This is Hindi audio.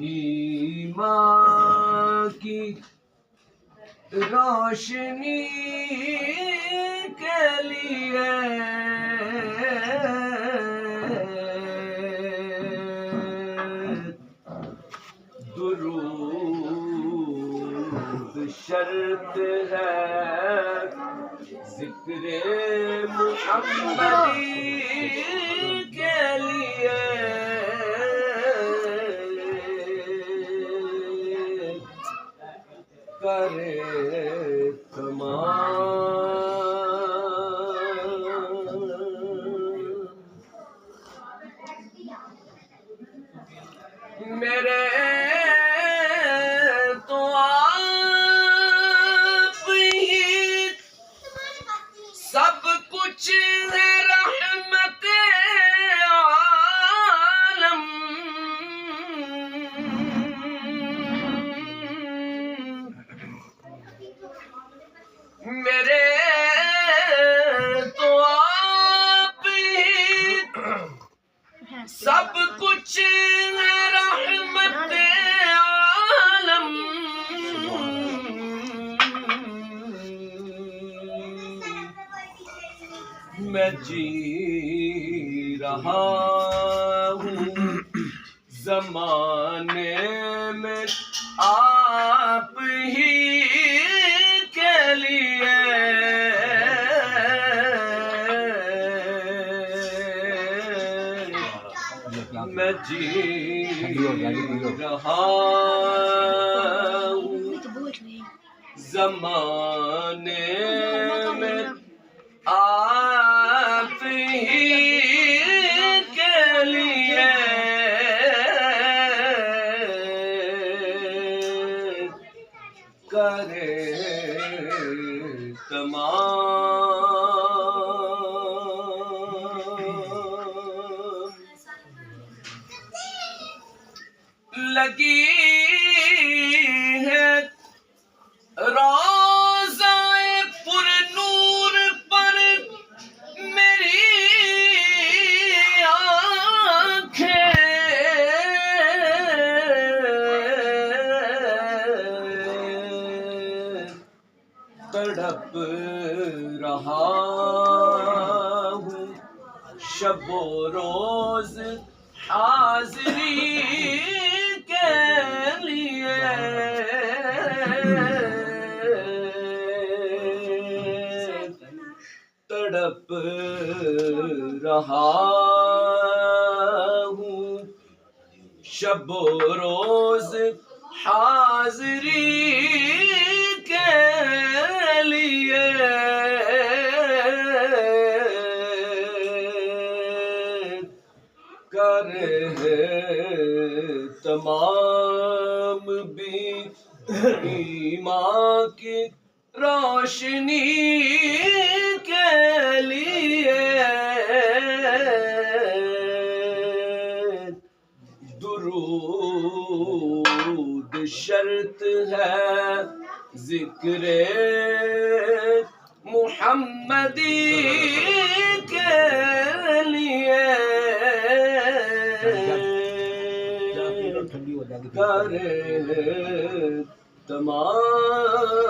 ईमान की रोशनी के लिए दुरूद शर्त है ज़िक्र मुहम्मदी के लिए करे मेरे तो आप ही सब कुछ है रहमत आलम मेरे तो आप ही सब कुछ है रहमत आलम मैं जी रहा हूँ ज़माने में आप ही के लिए मैं जी रहा हूँ ज़माने में आप ही के लिए करे तमाम लगी है रोज़ाए पुरनूर पर मेरी आँखें तड़प रहा हूँ शबो रोज़ हाज़री के लिए तड़प रहा हूँ, शबो रोज हाज़री के लिए कर तमाम बीमा की रोशनी के लिए दुरूद शर्त है जिक्रे मुहम्मदी के लिए करे तमाम